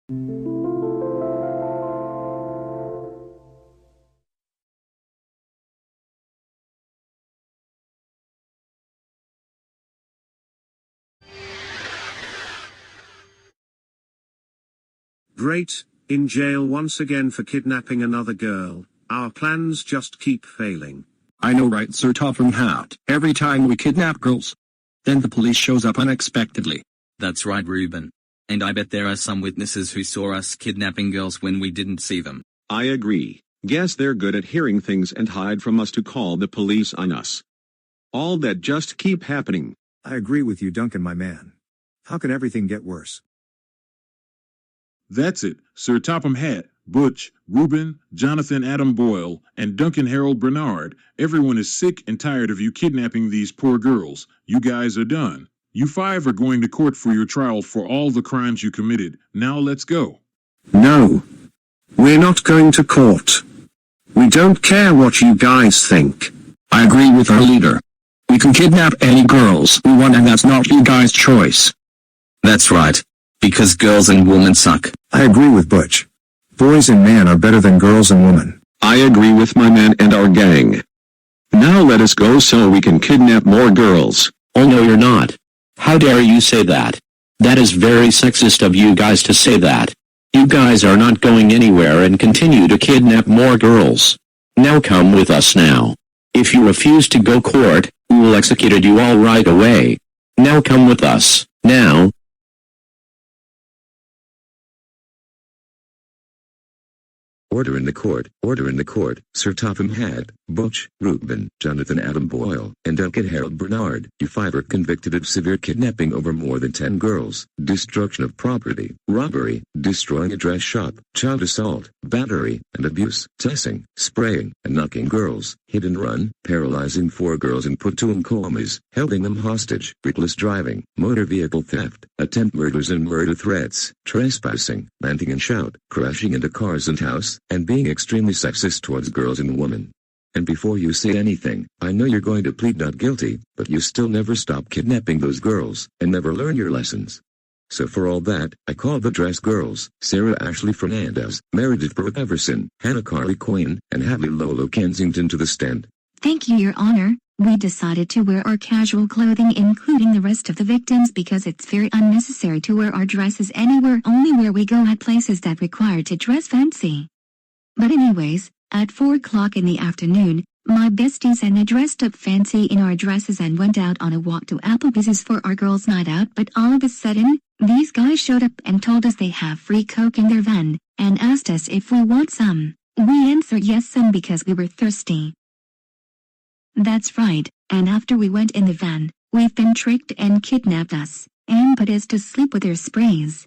Great, in jail once again for kidnapping another girl. Our plans just keep failing. I know, right, Sir Topham Hatt. Every time we kidnap girls, then the police shows up unexpectedly. That's right, Reuben. And I bet there are some witnesses who saw us kidnapping girls when we didn't see them. I agree. Guess they're good at hearing things and hide from us to call the police on us. All that just keep happening. I agree with you, Duncan, my man. How can everything get worse? That's it, Sir Topham Hatt, Butch, Reuben, Jonathan Adam Boyle, and Duncan Harold Bernard. Everyone is sick and tired of you kidnapping these poor girls. You guys are done. You 5 are going to court for your trial for all the crimes you committed. Now let's go. No. We're not going to court. We don't care what you guys think. I agree with our leader. We can kidnap any girls we want, and that's not you guys' choice. That's right. Because girls and women suck. I agree with Butch. Boys and men are better than girls and women. I agree with my man and our gang. Now let us go so we can kidnap more girls. Oh no, you're not. How dare you say that? That is very sexist of you guys to say that. You guys are not going anywhere and continue to kidnap more girls. Now come with us now. If you refuse to go court, we will execute you all right away. Now come with us, now. Order in the court, order in the court. Sir Topham Hatt, Butch, Reuben, Jonathan Adam Boyle, and Duncan Harold Bernard. You 5 are convicted of severe kidnapping over more than 10 girls, destruction of property, robbery, destroying a dress shop, child assault, battery, and abuse, tossing, spraying, and knocking girls, hit and run, paralyzing 4 girls and put 2 in comas, holding them hostage, reckless driving, motor vehicle theft, attempt murders and murder threats, trespassing, ranting and shout, crashing into cars and house, and being extremely sexist towards girls and women. And before you say anything, I know you're going to plead not guilty, but you still never stop kidnapping those girls, and never learn your lessons. So for all that, I call the dress girls, Sarah Ashley Fernandez, Meredith Brooke Everson, Hannah Carly Quinn, and Hadley Lolo Kensington to the stand. Thank you, Your Honor. We decided to wear our casual clothing including the rest of the victims because it's very unnecessary to wear our dresses anywhere, only where we go at places that require to dress fancy. But anyways, at 4 o'clock in the afternoon, my besties and I dressed up fancy in our dresses and went out on a walk to Applebee's for our girls' night out, but all of a sudden, these guys showed up and told us they have free Coke in their van, and asked us if we want some. We answered yes, some, because we were thirsty. That's right, and after we went in the van, we've been tricked and kidnapped us, and put us to sleep with their sprays.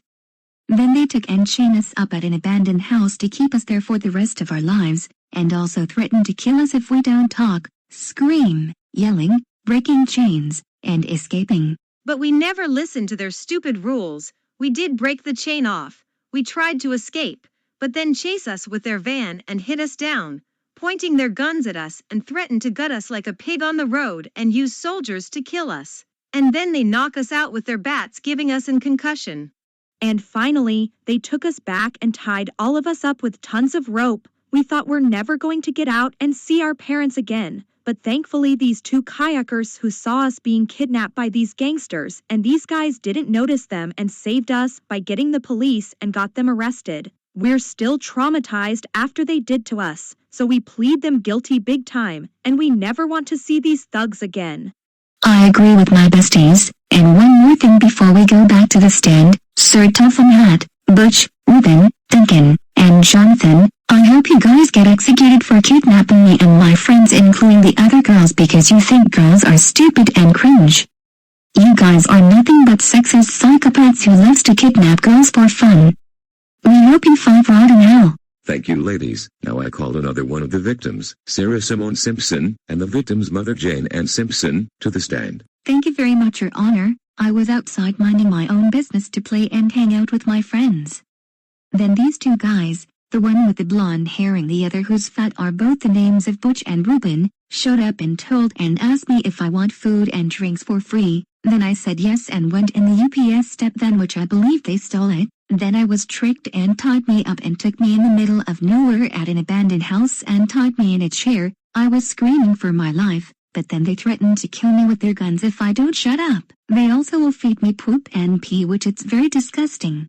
Then they took and chained us up at an abandoned house to keep us there for the rest of our lives, and also threatened to kill us if we don't talk, scream, yelling, breaking chains, and escaping. But we never listened to their stupid rules. We did break the chain off. We tried to escape, but then chase us with their van and hit us down, pointing their guns at us and threatened to gut us like a pig on the road and use soldiers to kill us. And then they knock us out with their bats, giving us a concussion. And finally, they took us back and tied all of us up with tons of rope. We thought we're never going to get out and see our parents again. But thankfully these 2 kayakers who saw us being kidnapped by these gangsters, and these guys didn't notice them and saved us by getting the police and got them arrested. We're still traumatized after they did to us, so we plead them guilty big time, and we never want to see these thugs again. I agree with my besties, and one more thing before we go back to the stand. Sir Topham Hatt, Butch, Reuben, Duncan, and Jonathan, I hope you guys get executed for kidnapping me and my friends, including the other girls, because you think girls are stupid and cringe. You guys are nothing but sexist psychopaths who loves to kidnap girls for fun. We hope you 5 rot in hell. Thank you, ladies. Now I call another one of the victims, Sarah Simone Simpson, and the victim's mother Jane Ann Simpson, to the stand. Thank you very much, Your Honor. I was outside minding my own business to play and hang out with my friends. Then these 2 guys, the one with the blonde hair and the other who's fat, are both the names of Butch and Reuben, showed up and told and asked me if I want food and drinks for free. Then I said yes and went in the UPS step van, which I believe they stole it. Then I was tricked and tied me up and took me in the middle of nowhere at an abandoned house and tied me in a chair. I was screaming for my life, but then they threatened to kill me with their guns if I don't shut up. They also will feed me poop and pee, which it's very disgusting.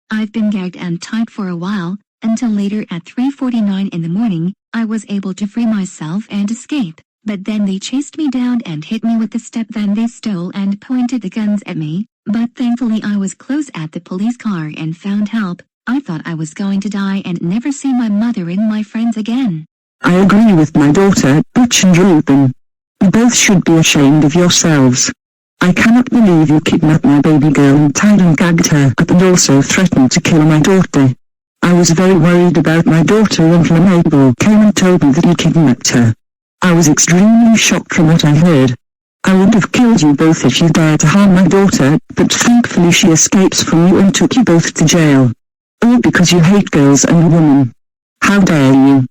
I've been gagged and tied for a while, until later at 3:49 in the morning, I was able to free myself and escape. But then they chased me down and hit me with the step van they stole and pointed the guns at me. But thankfully I was close at the police car and found help. I thought I was going to die and never see my mother and my friends again. I agree with my daughter, Butch and Reuben. You both should be ashamed of yourselves. I cannot believe you kidnapped my baby girl and tied and gagged her up and also threatened to kill my daughter. I was very worried about my daughter until Mabel came and told me that you kidnapped her. I was extremely shocked from what I heard. I would have killed you both if you dared to harm my daughter, but thankfully she escapes from you and took you both to jail. All because you hate girls and women. How dare you?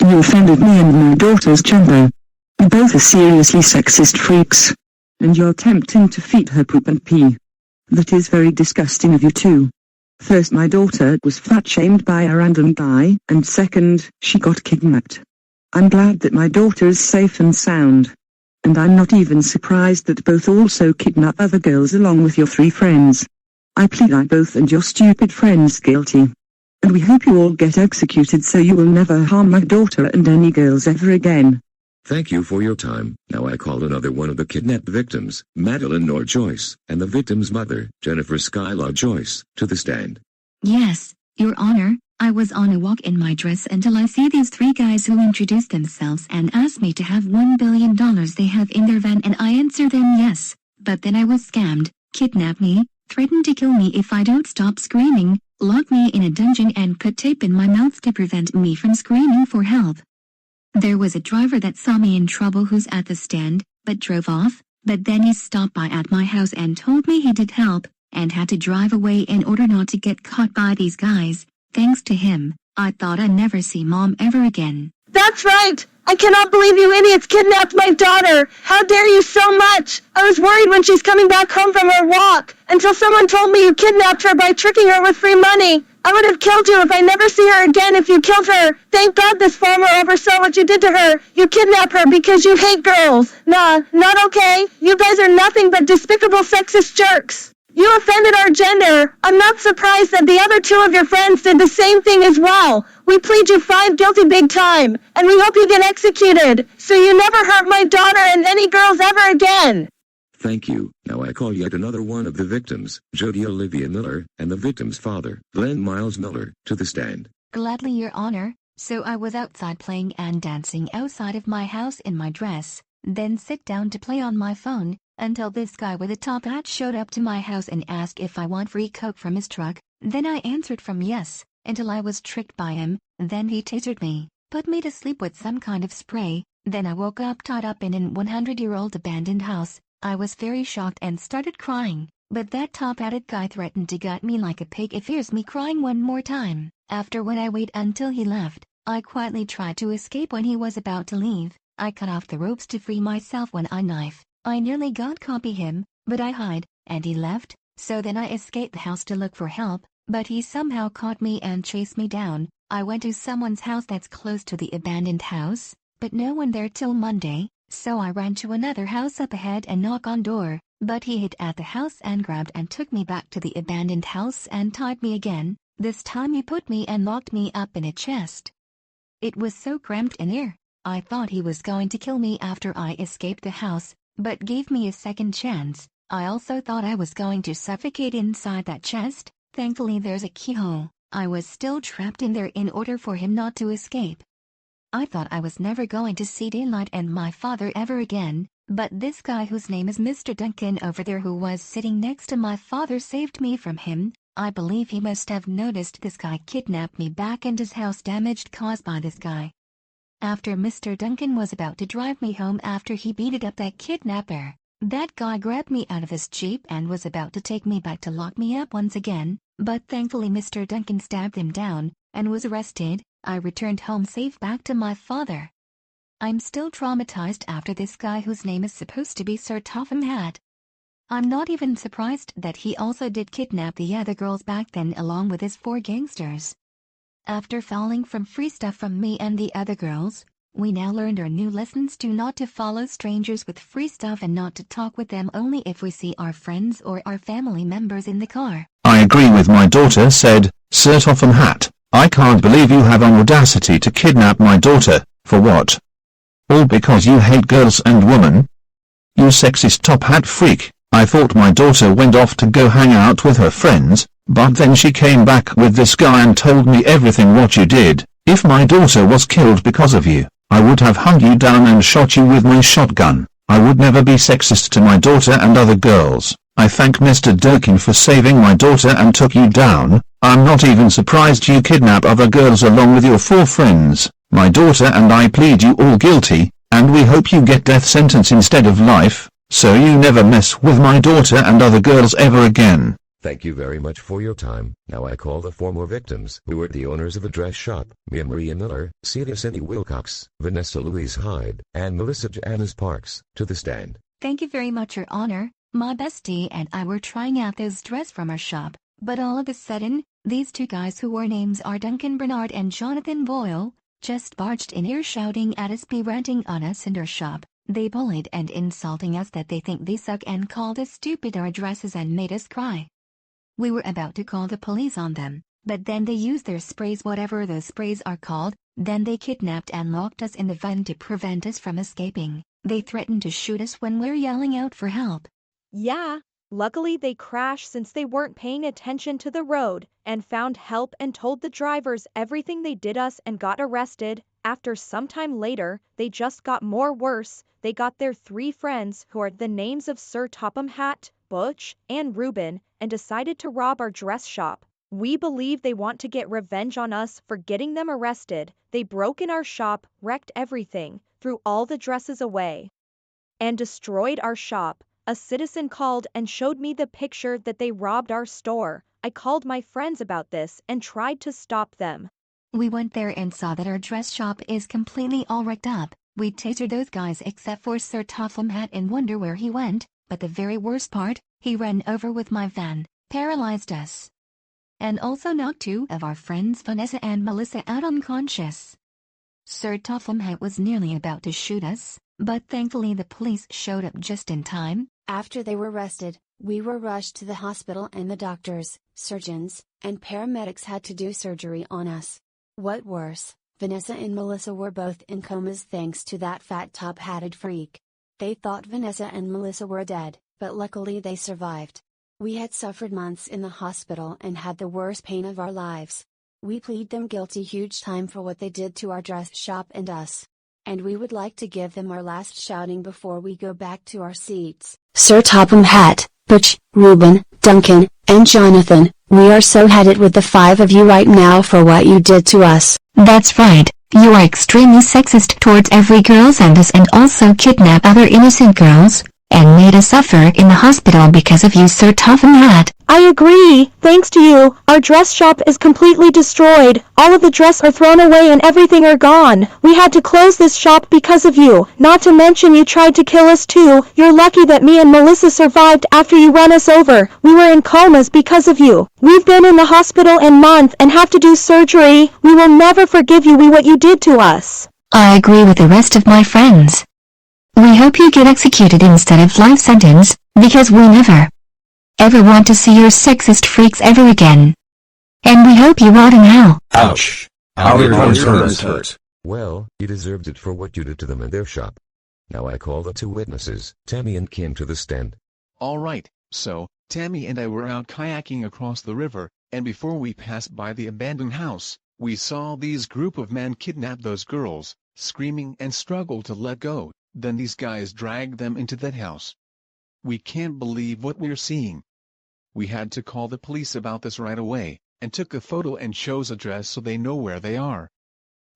You offended me and my daughter's gender. You both are seriously sexist freaks. And you're attempting to feed her poop and pee. That is very disgusting of you too. First, my daughter was fat-shamed by a random guy, and second, she got kidnapped. I'm glad that my daughter is safe and sound. And I'm not even surprised that both also kidnap other girls along with your 3 friends. I plead I both and your stupid friends guilty. And we hope you all get executed so you will never harm my daughter and any girls ever again. Thank you for your time. Now I call another one of the kidnapped victims, Madeline Nor Joyce, and the victim's mother, Jennifer Skylar Joyce, to the stand. Yes, Your Honor, I was on a walk in my dress until I see these 3 guys who introduced themselves and asked me to have $1 billion they have in their van, and I answered them yes. But then I was scammed, kidnapped me, threatened to kill me if I don't stop screaming, locked me in a dungeon and put tape in my mouth to prevent me from screaming for help. There was a driver that saw me in trouble who's at the stand, but drove off, but then he stopped by at my house and told me he did help, and had to drive away in order not to get caught by these guys. Thanks to him, I thought I'd never see Mom ever again. That's right! I cannot believe you idiots kidnapped my daughter! How dare you so much! I was worried when she's coming back home from her walk, until someone told me you kidnapped her by tricking her with free money. I would have killed you if I never see her again if you killed her. Thank God this farmer oversaw what you did to her. You kidnapped her because you hate girls. Nah, not okay. You guys are nothing but despicable sexist jerks. You offended our gender. I'm not surprised that the other 2 of your friends did the same thing as well. We plead you 5 guilty big time, and we hope you get executed, so you never hurt my daughter and any girls ever again. Thank you. Now I call yet another one of the victims, Jody Olivia Miller, and the victim's father, Glenn Miles Miller, to the stand. Gladly, Your Honor. So I was outside playing and dancing outside of my house in my dress, then sit down to play on my phone, until this guy with a top hat showed up to my house and asked if I want free coke from his truck. Then I answered from yes, until I was tricked by him. Then he tasered me, put me to sleep with some kind of spray. Then I woke up tied up in an 100-year-old abandoned house. I was very shocked and started crying, but that top-hatted guy threatened to gut me like a pig if he hears me crying one more time. After when I waited until he left, I quietly tried to escape. When he was about to leave, I cut off the ropes to free myself when I nearly got copy him, but I hid, and he left. So then I escaped the house to look for help, but he somehow caught me and chased me down. I went to someone's house that's close to the abandoned house, but no one there till Monday. So I ran to another house up ahead and knocked on door, but he hid at the house and grabbed and took me back to the abandoned house and tied me again. This time he put me and locked me up in a chest. It was so cramped in here, I thought he was going to kill me after I escaped the house, but gave me a second chance. I also thought I was going to suffocate inside that chest. Thankfully there's a keyhole. I was still trapped in there in order for him not to escape. I thought I was never going to see daylight and my father ever again, but this guy whose name is Mr. Duncan over there who was sitting next to my father saved me from him. I believe he must have noticed this guy kidnapped me back and his house damaged caused by this guy. After Mr. Duncan was about to drive me home after he beated up that kidnapper, that guy grabbed me out of his Jeep and was about to take me back to lock me up once again, but thankfully Mr. Duncan stabbed him down and was arrested. I returned home safe back to my father. I'm still traumatized after this guy whose name is supposed to be Sir Topham Hatt. I'm not even surprised that he also did kidnap the other girls back then along with his 4 gangsters. After falling from free stuff from me and the other girls, we now learned our new lessons to not to follow strangers with free stuff and not to talk with them only if we see our friends or our family members in the car. I agree with my daughter, said Sir Topham Hatt. I can't believe you have audacity to kidnap my daughter. For what? All because you hate girls and women? You sexist top hat freak. I thought my daughter went off to go hang out with her friends, but then she came back with this guy and told me everything what you did. If my daughter was killed because of you, I would have hung you down and shot you with my shotgun. I would never be sexist to my daughter and other girls. I thank Mr. Durkin for saving my daughter and took you down. I'm not even surprised you kidnap other girls along with your 4 friends. My daughter and I plead you all guilty, and we hope you get death sentence instead of life, so you never mess with my daughter and other girls ever again. Thank you very much for your time. Now I call the 4 more victims who were the owners of a dress shop, Mia Maria Miller, Celia Cindy Wilcox, Vanessa Louise Hyde, and Melissa Janice Parks, to the stand. Thank you very much, Your Honor. My bestie and I were trying out those dresses from our shop, but all of a sudden, these 2 guys who were names are Duncan Bernard and Jonathan Boyle, just barged in here shouting at us, be ranting on us in our shop. They bullied and insulting us that they think they suck and called us stupid our dresses and made us cry. We were about to call the police on them, but then they used their sprays, whatever those sprays are called, then they kidnapped and locked us in the van to prevent us from escaping. They threatened to shoot us when we're yelling out for help. Yeah, luckily they crashed since they weren't paying attention to the road, and found help and told the drivers everything they did us and got arrested. After some time later, they just got more worse. They got their 3 friends who are the names of Sir Topham Hatt, Butch, and Reuben, and decided to rob our dress shop. We believe they want to get revenge on us for getting them arrested. They broke in our shop, wrecked everything, threw all the dresses away, and destroyed our shop. A citizen called and showed me the picture that they robbed our store. I called my friends about this and tried to stop them. We went there and saw that our dress shop is completely all wrecked up. We tasered those guys except for Sir Topham Hatt and wonder where he went, but the very worst part, he ran over with my van, paralyzed us, and also knocked 2 of our friends Vanessa and Melissa out unconscious. Sir Topham Hatt was nearly about to shoot us, but thankfully the police showed up just in time. After they were arrested, we were rushed to the hospital and the doctors, surgeons, and paramedics had to do surgery on us. What worse, Vanessa and Melissa were both in comas thanks to that fat top-hatted freak. They thought Vanessa and Melissa were dead, but luckily they survived. We had suffered months in the hospital and had the worst pain of our lives. We plead them guilty huge time for what they did to our dress shop and us. And we would like to give them our last shouting before we go back to our seats. Sir Topham Hatt, Butch, Reuben, Duncan, and Jonathan, we are so headed with the 5 of you right now for what you did to us. That's right, you are extremely sexist towards every girls and us, and also kidnap other innocent girls, and made us suffer in the hospital because of you, Sir Topham Hatt. I agree. Thanks to you, our dress shop is completely destroyed. All of the dress are thrown away and everything are gone. We had to close this shop because of you. Not to mention you tried to kill us too. You're lucky that me and Melissa survived after you ran us over. We were in comas because of you. We've been in the hospital a month and have to do surgery. We will never forgive you for what you did to us. I agree with the rest of my friends. We hope you get executed instead of life sentence, because we never ever want to see your sexist freaks ever again. And we hope you rot in hell. Ouch. How everyone's hurt. Well, you deserved it for what you did to them in their shop. Now I call the 2 witnesses, Tammy and Kim, to the stand. Alright, so, Tammy and I were out kayaking across the river, and before we passed by the abandoned house, we saw these group of men kidnap those girls, screaming and struggle to let go. Then these guys dragged them into that house. We can't believe what we're seeing. We had to call the police about this right away, and took a photo and shows address so they know where they are.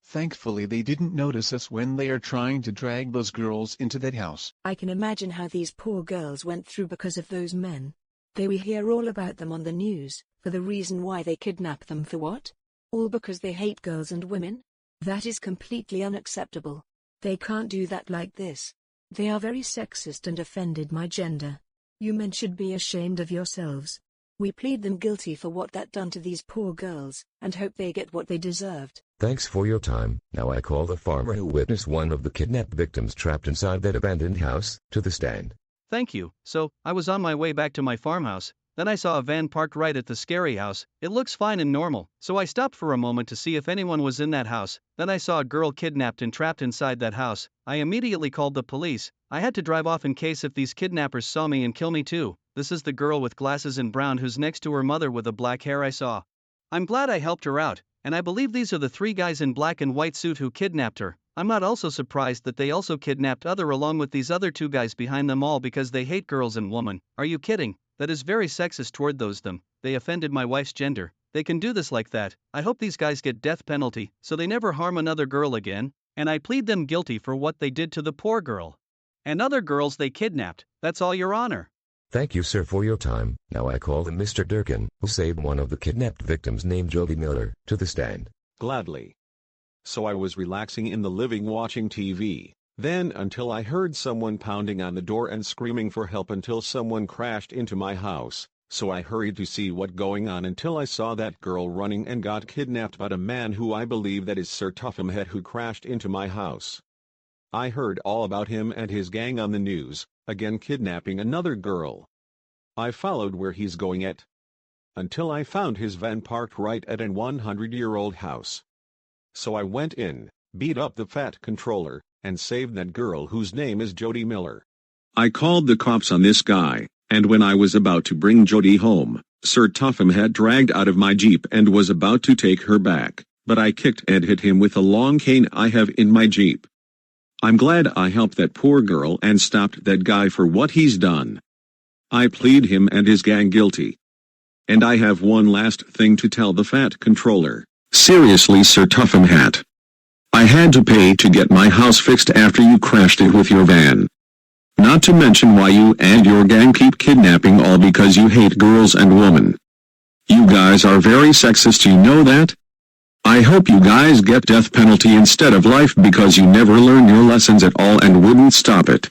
Thankfully they didn't notice us when they are trying to drag those girls into that house. I can imagine how these poor girls went through because of those men. We hear all about them on the news, for the reason why they kidnap them for what? All because they hate girls and women? That is completely unacceptable. They can't do that like this. They are very sexist and offended my gender. You men should be ashamed of yourselves. We plead them guilty for what that done to these poor girls, and hope they get what they deserved. Thanks for your time. Now I call the farmer who witnessed one of the kidnapped victims trapped inside that abandoned house to the stand. Thank you. So, I was on my way back to my farmhouse. Then I saw a van parked right at the scary house. It looks fine and normal, so I stopped for a moment to see if anyone was in that house. Then I saw a girl kidnapped and trapped inside that house. I immediately called the police. I had to drive off in case if these kidnappers saw me and kill me too. This is the girl with glasses and brown who's next to her mother with the black hair I saw. I'm glad I helped her out, and I believe these are the 3 guys in black and white suit who kidnapped her. I'm not also surprised that they also kidnapped other along with these other 2 guys behind them all because they hate girls and women. Are you kidding? That is very sexist toward those them. They offended my wife's gender. They can do this like that. I hope these guys get death penalty so they never harm another girl again, and I plead them guilty for what they did to the poor girl. And other girls they kidnapped. That's all, Your Honor. Thank you, sir, for your time. Now I call the Mr. Durkin, who saved one of the kidnapped victims named Jody Miller, to the stand. Gladly. So I was relaxing in the living watching TV. Then until I heard someone pounding on the door and screaming for help until someone crashed into my house. So I hurried to see what going on until I saw that girl running and got kidnapped by a man who I believe that is Sir Topham Hatt, who crashed into my house. I heard all about him and his gang on the news, again kidnapping another girl. I followed where he's going at, until I found his van parked right at an 100-year-old house. So I went in, beat up the fat controller, and saved that girl whose name is Jody Miller. I called the cops on this guy, and when I was about to bring Jody home, Sir Topham had dragged out of my Jeep and was about to take her back, but I kicked and hit him with a long cane I have in my Jeep. I'm glad I helped that poor girl and stopped that guy for what he's done. I plead him and his gang guilty. And I have one last thing to tell the fat controller. Seriously, Sir Topham Hatt. I had to pay to get my house fixed after you crashed it with your van. Not to mention why you and your gang keep kidnapping all because you hate girls and women. You guys are very sexist, you know that? I hope you guys get death penalty instead of life because you never learned your lessons at all and wouldn't stop it.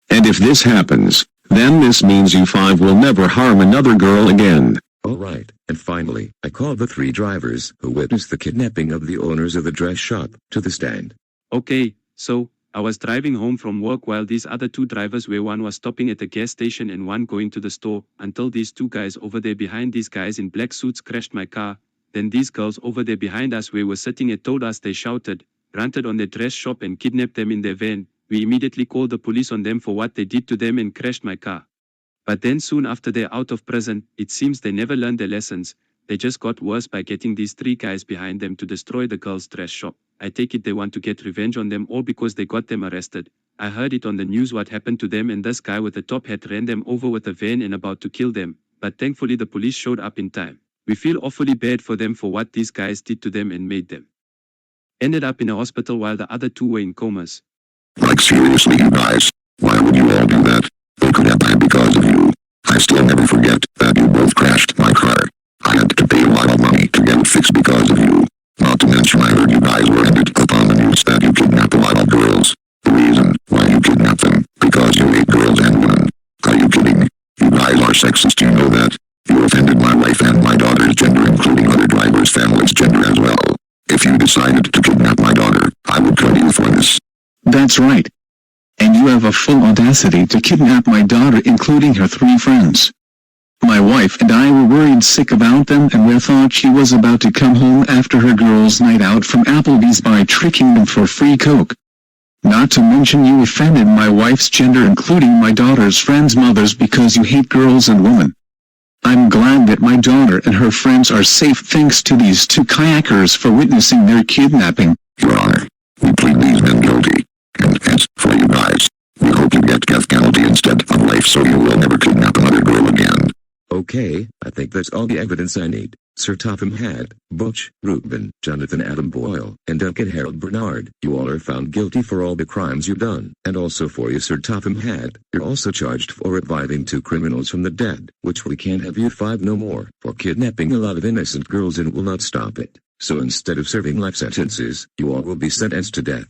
And if this happens, then this means you 5 will never harm another girl again. Alright, and finally, I called the 3 drivers who witnessed the kidnapping of the owners of the dress shop to the stand. Okay, so, I was driving home from work while these other 2 drivers where one was stopping at the gas station and one going to the store, until these 2 guys over there behind these guys in black suits crashed my car. Then these girls over there behind us where were sitting and told us they shouted, ranted on their dress shop and kidnapped them in their van. We immediately called the police on them for what they did to them and crashed my car. But then soon after they're out of prison, it seems they never learned their lessons. They just got worse by getting these 3 guys behind them to destroy the girls' dress shop. I take it they want to get revenge on them all because they got them arrested. I heard it on the news what happened to them, and this guy with the top hat ran them over with a van and about to kill them. But thankfully the police showed up in time. We feel awfully bad for them for what these guys did to them and made them ended up in a hospital while the other 2 were in comas. Like seriously, you guys, why would you all do that? They could have died because of you. I still never forget that you both crashed my car. I had to pay a lot of money to get it fixed because of you. Not to mention I heard you guys were ended up on the news that you kidnapped a lot of girls. The reason why you kidnapped them, because you hate girls and women. Are you kidding? You guys are sexist, you know that? You offended my wife and my daughter's gender, including other drivers' families' gender as well. If you decided to kidnap my daughter, I would kill you for this. That's right. And you have a full audacity to kidnap my daughter, including her 3 friends. My wife and I were worried sick about them, and we thought she was about to come home after her girls' night out from Applebee's by tricking them for free coke. Not to mention you offended my wife's gender, including my daughter's friends' mothers, because you hate girls and women. I'm glad that my daughter and her friends are safe thanks to these 2 kayakers for witnessing their kidnapping. Your Honor, we plead these men guilty. And as for you guys, we hope you get death penalty instead of life so you will never kidnap another girl again. Okay, I think that's all the evidence I need. Sir Topham Hatt, Butch, Reuben, Jonathan Adam Boyle, and Duncan Harold Bernard, you all are found guilty for all the crimes you've done. And also for you, Sir Topham Hatt, you're also charged for reviving 2 criminals from the dead, which we can't have you 5 no more, for kidnapping a lot of innocent girls and will not stop it. So instead of serving life sentences, you all will be sentenced to death.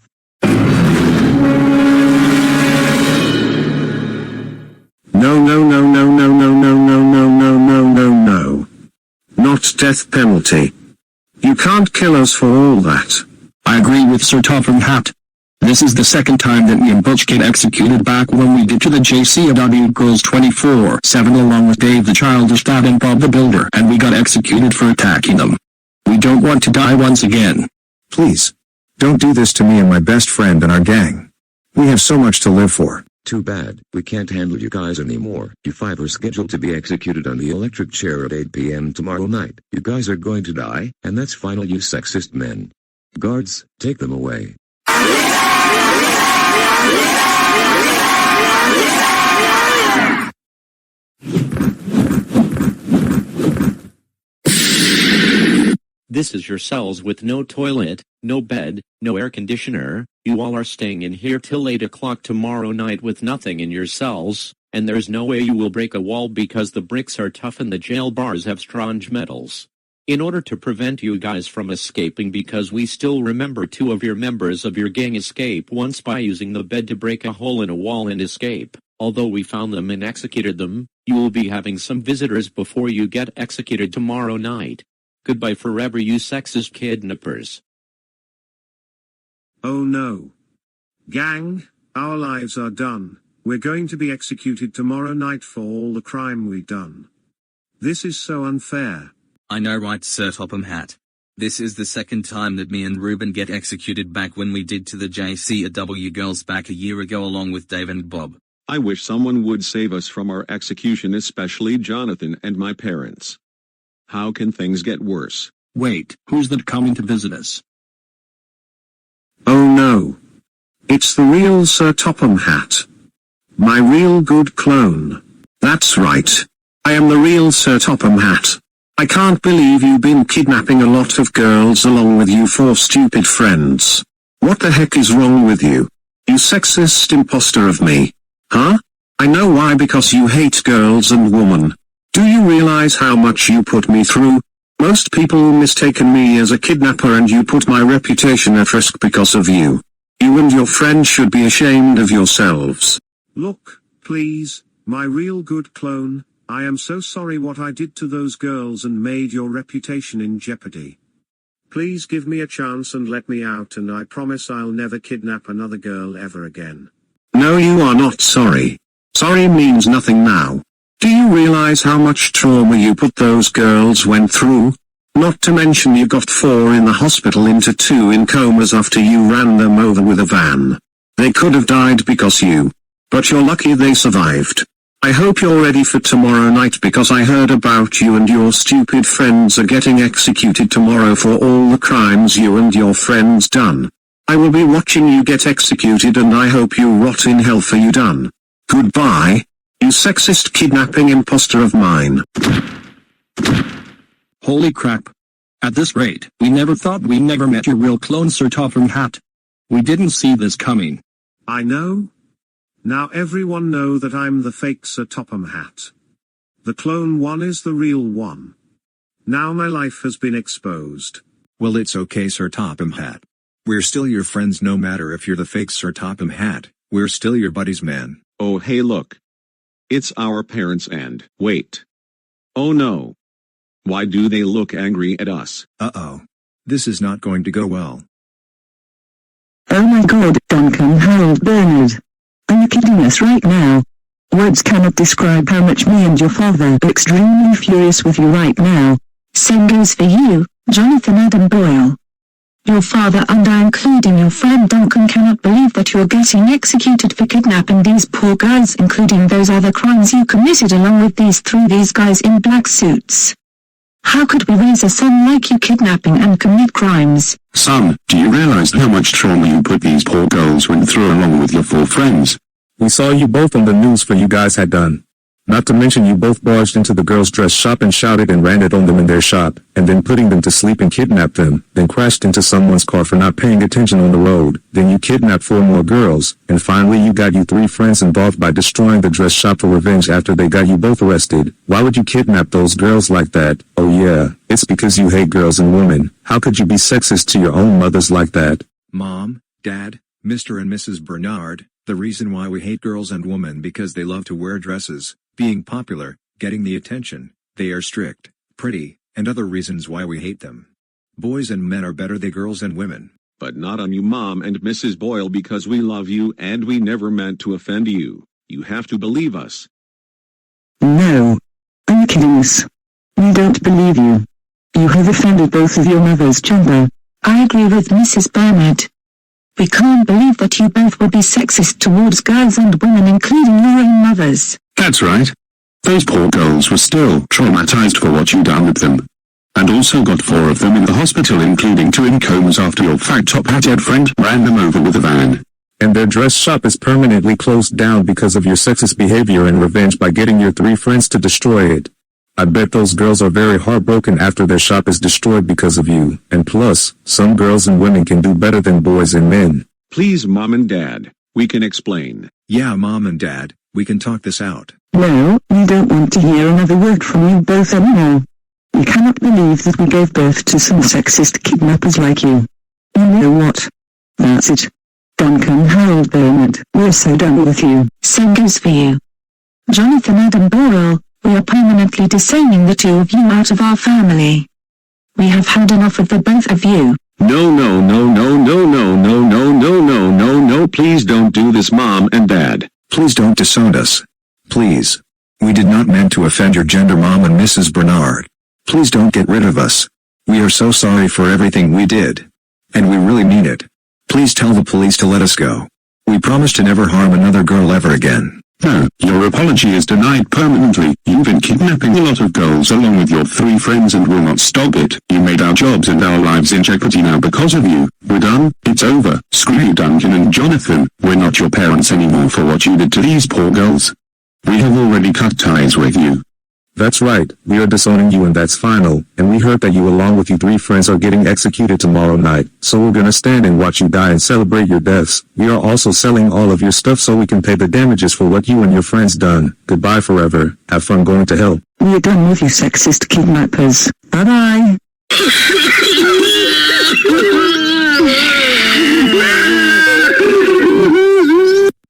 No, no, no, no, no, no, no, no, no, no, no, no, no. Not death penalty. You can't kill us for all that. I agree with Sir Topham Hatt. This is the second time that me and Butch get executed back when we did to the JCW girls 24/7 along with Dave the childish dad and Bob the builder, and we got executed for attacking them. We don't want to die once again. Please. Don't do this to me and my best friend and our gang. We have so much to live for. Too bad, we can't handle you guys anymore. You five are scheduled to be executed on the electric chair at 8 p.m. tomorrow night. You guys are going to die, and that's final, you sexist men. Guards, take them away. This is your cells with no toilet, no bed, no air conditioner. You all are staying in here till 8 o'clock tomorrow night with nothing in your cells, and there's no way you will break a wall because the bricks are tough and the jail bars have strong metals. In order to prevent you guys from escaping, because we still remember 2 of your members of your gang escape once by using the bed to break a hole in a wall and escape. Although we found them and executed them, you will be having some visitors before you get executed tomorrow night. Goodbye forever, you sexist kidnappers. Oh no. Gang, our lives are done. We're going to be executed tomorrow night for all the crime we've done. This is so unfair. I know, right, Sir Topham Hatt. This is the second time that me and Ruben get executed back when we did to the JCW girls back a year ago along with Dave and Bob. I wish someone would save us from our execution, especially Jonathan and my parents. How can things get worse? Wait, who's that coming to visit us? Oh no. It's the real Sir Topham Hatt. My real good clone. That's right. I am the real Sir Topham Hatt. I can't believe you've been kidnapping a lot of girls along with you 4 stupid friends. What the heck is wrong with you? You sexist imposter of me. Huh? I know why, because you hate girls and women. Do you realize how much you put me through? Most people mistaken me as a kidnapper, and you put my reputation at risk because of you. You and your friends should be ashamed of yourselves. Look, please, my real good clone, I am so sorry what I did to those girls and made your reputation in jeopardy. Please give me a chance and let me out, and I promise I'll never kidnap another girl ever again. No, you are not sorry. Sorry means nothing now. Do you realize how much trauma you put those girls went through? Not to mention you got 4 in the hospital into 2 in comas after you ran them over with a van. They could have died because you. But you're lucky they survived. I hope you're ready for tomorrow night, because I heard about you and your stupid friends are getting executed tomorrow for all the crimes you and your friends done. I will be watching you get executed, and I hope you rot in hell for you done. Goodbye. You sexist kidnapping imposter of mine. Holy crap. At this rate, we never thought we never met your real clone, Sir Topham Hatt. We didn't see this coming. I know. Now everyone know that I'm the fake Sir Topham Hatt. The clone one is the real one. Now my life has been exposed. Well, it's okay, Sir Topham Hatt. We're still your friends no matter if you're the fake Sir Topham Hatt. We're still your buddies, man. Oh hey, look. It's our parents and... Wait. Oh no. Why do they look angry at us? Uh-oh. This is not going to go well. Oh my god, Duncan, Harold, Bernard. Are you kidding us right now? Words cannot describe how much me and your father are extremely furious with you right now. Same goes for you, Jonathan Adam Boyle. Your father and I, including your friend Duncan, cannot believe that you're getting executed for kidnapping these poor girls, including those other crimes you committed along with these guys in black suits. How could we raise a son like you kidnapping and commit crimes? Son, do you realize how much trauma you put these poor girls went through along with your 4 friends? We saw you both on the news for you guys had done. Not to mention you both barged into the girls' dress shop and shouted and ranted on them in their shop, and then putting them to sleep and kidnapped them, then crashed into someone's car for not paying attention on the road. Then you kidnapped 4 more girls, and finally you got you 3 friends involved by destroying the dress shop for revenge after they got you both arrested. Why would you kidnap those girls like that? Oh yeah, it's because you hate girls and women. How could you be sexist to your own mothers like that? Mom, Dad, Mr. and Mrs. Bernard, the reason why we hate girls and women because they love to wear dresses, being popular, getting the attention, they are strict, pretty, and other reasons why we hate them. Boys and men are better than girls and women. But not on you, Mom and Mrs. Boyle, because we love you and we never meant to offend you. You have to believe us. No. Are you kidding us? We don't believe you. You have offended both of your mothers' gender. I agree with Mrs. Bernard. We can't believe that you both would be sexist towards girls and women, including your own mothers. That's right. Those poor girls were still traumatized for what you done with them. And also got 4 of them in the hospital, including 2 in comas after your fat top hat friend ran them over with a van. And their dress shop is permanently closed down because of your sexist behavior and revenge by getting your 3 friends to destroy it. I bet those girls are very heartbroken after their shop is destroyed because of you, and plus, some girls and women can do better than boys and men. Please, Mom and Dad, we can explain. Yeah, Mom and Dad, we can talk this out. No, we don't want to hear another word from you both anymore. We cannot believe that we gave birth to some sexist kidnappers like you. You know what? That's it. Duncan Harold Bernard, we're so done with you. Same goes for you. Jonathan Adam Boyle, we are permanently disowning the 2 of you out of our family. We have had enough of the both of you. No, no, no, no, no, no, no, no, no, no, no, no, please don't do this, Mom and Dad. Please don't disown us. Please. We did not mean to offend your gender, Mom and Mrs. Bernard. Please don't get rid of us. We are so sorry for everything we did. And we really mean it. Please tell the police to let us go. We promise to never harm another girl ever again. No, your apology is denied permanently. You've been kidnapping a lot of girls along with your 3 friends and will not stop it. You made our jobs and our lives in jeopardy now because of you. We're done. It's over. Screw you, Duncan and Jonathan. We're not your parents anymore for what you did to these poor girls. We have already cut ties with you. That's right, we are disowning you and that's final, and we heard that you along with your 3 friends are getting executed tomorrow night, so we're gonna stand and watch you die and celebrate your deaths. We are also selling all of your stuff so we can pay the damages for what you and your friends done. Goodbye forever, have fun going to hell. We are done with you sexist kidnappers. Bye-bye.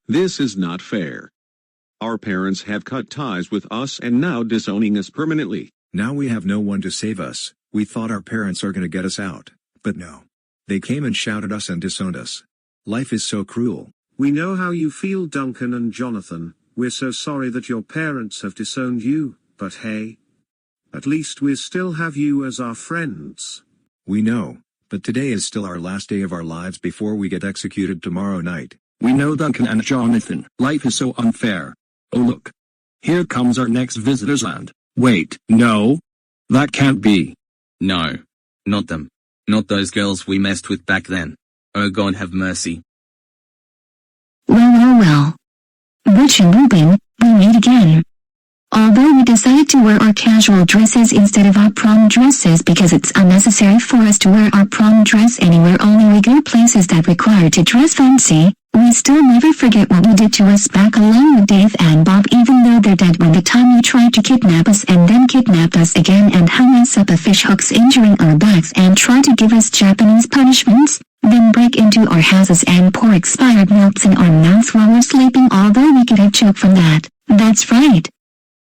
This is not fair. Our parents have cut ties with us and now disowning us permanently. Now we have no one to save us. We thought our parents are gonna get us out. But no. They came and shouted us and disowned us. Life is so cruel. We know how you feel, Duncan and Jonathan. We're so sorry that your parents have disowned you, but hey. At least we still have you as our friends. We know, but today is still our last day of our lives before we get executed tomorrow night. We know, Duncan and Jonathan. Life is so unfair. Oh look. Here comes our next visitors and, wait, no. That can't be. No. Not them. Not those girls we messed with back then. Oh God have mercy. Well. Butch and Ruben, we meet again. Although we decided to wear our casual dresses instead of our prom dresses because it's unnecessary for us to wear our prom dress anywhere, only we go places that require to dress fancy, we still never forget what you did to us back along with Dave and Bob, even though they're dead, when the time you tried to kidnap us and then kidnapped us again and hung us up a fish hooks, injuring our backs and tried to give us Japanese punishments, then break into our houses and pour expired milks in our mouths while we're sleeping, although we could have choked from that. That's right.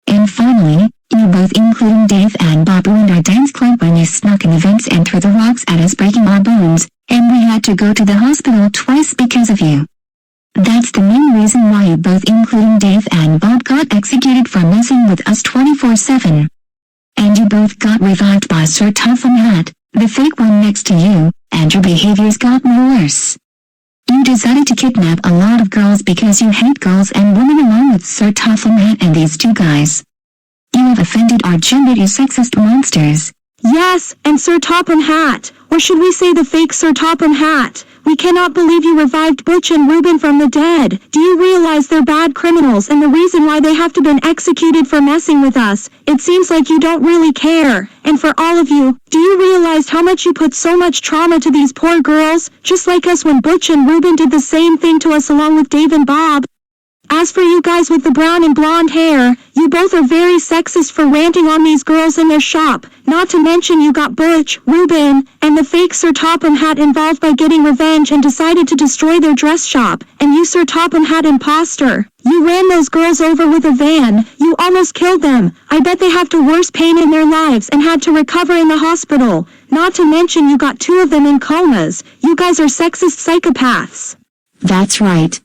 And finally, you both, including Dave and Bob, ruined our dance club when you snuck in the vents and threw the rocks at us, breaking our bones, and we had to go to the hospital twice because of you. That's the main reason why you both, including Dave and Bob, got executed for messing with us 24/7. And you both got revived by Sir Topham Hatt, the fake one next to you, and your behaviors got worse. You decided to kidnap a lot of girls because you hate girls and women along with Sir Topham Hatt and these 2 guys. You have offended our gender, you sexist monsters. Yes, and Sir Topham Hatt, or should we say the fake Sir Topham Hatt? We cannot believe you revived Butch and Ruben from the dead. Do you realize they're bad criminals and the reason why they have to been executed for messing with us? It seems like you don't really care. And for all of you, do you realize how much you put so much trauma to these poor girls, just like us when Butch and Ruben did the same thing to us along with Dave and Bob? As for you guys with the brown and blonde hair, you both are very sexist for ranting on these girls in their shop, not to mention you got Butch, Reuben, and the fake Sir Topham Hatt involved by getting revenge and decided to destroy their dress shop, and you Sir Topham Hatt imposter. You ran those girls over with a van, you almost killed them. I bet they have the worst pain in their lives and had to recover in the hospital. Not to mention you got 2 of them in comas. You guys are sexist psychopaths. That's right.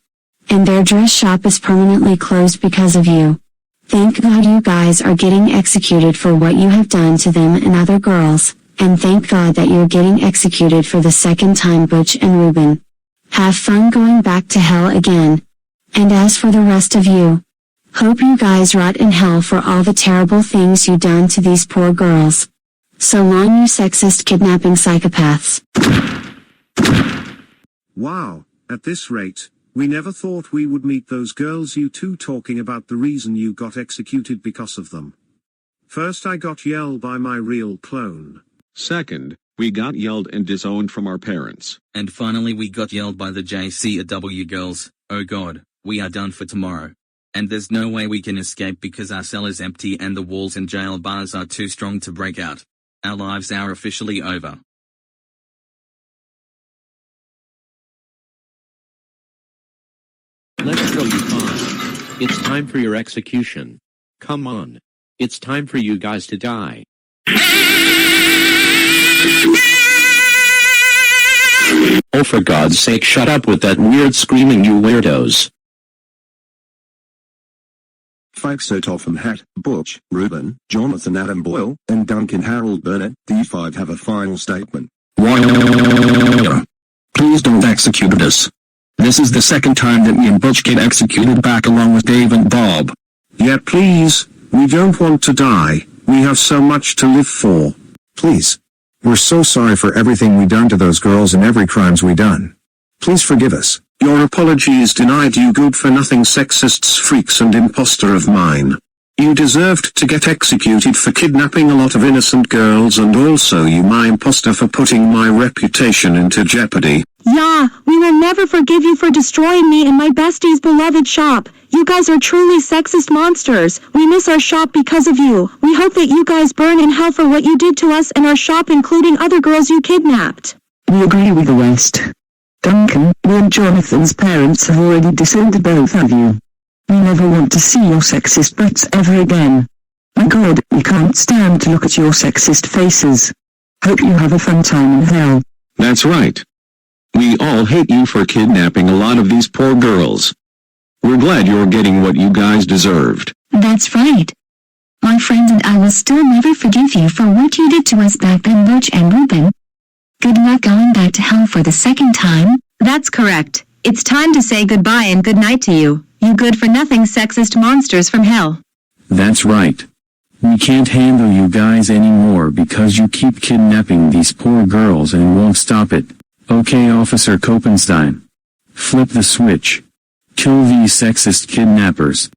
And their dress shop is permanently closed because of you. Thank God you guys are getting executed for what you have done to them and other girls, and thank God that you're getting executed for the second time, Butch and Reuben. Have fun going back to hell again. And as for the rest of you, hope you guys rot in hell for all the terrible things you done to these poor girls. So long, you sexist kidnapping psychopaths. Wow, at this rate, we never thought we would meet those girls you two talking about the reason you got executed because of them. First I got yelled by my real clone. Second, we got yelled and disowned from our parents. And finally we got yelled by the JCW girls. Oh god, we are done for tomorrow. And there's no way we can escape because our cell is empty and the walls and jail bars are too strong to break out. Our lives are officially over. Let's go, you fine. It's time for your execution. Come on. It's time for you guys to die. Oh, for God's sake, shut up with that weird screaming, you weirdos. 5 Sir Topham Hatt, Butch, Reuben, Jonathan Adam Boyle, and Duncan Harold Burnett, D5 have a final statement. Please don't execute us. This is the second time that me and Butch get executed back along with Dave and Bob. Yeah, please, we don't want to die. We have so much to live for. Please. We're so sorry for everything we done to those girls and every crimes we done. Please forgive us. Your apology is denied, you good-for-nothing sexists, freaks and imposter of mine. You deserved to get executed for kidnapping a lot of innocent girls, and also you my imposter for putting my reputation into jeopardy. Yeah, we will never forgive you for destroying me and my bestie's beloved shop. You guys are truly sexist monsters. We miss our shop because of you. We hope that you guys burn in hell for what you did to us and our shop, including other girls you kidnapped. We agree with the West. Duncan, me and Jonathan's parents have already disowned both of you. We never want to see your sexist butts ever again. My God, we can't stand to look at your sexist faces. Hope you have a fun time in hell. That's right. We all hate you for kidnapping a lot of these poor girls. We're glad you're getting what you guys deserved. That's right. My friend and I will still never forgive you for what you did to us back then, Butch and Reuben. Good luck going back to hell for the second time. That's correct. It's time to say goodbye and good night to you, you good-for-nothing sexist monsters from hell. That's right. We can't handle you guys anymore because you keep kidnapping these poor girls and won't stop it. Okay, Officer Kopenstein. Flip the switch. Kill these sexist kidnappers.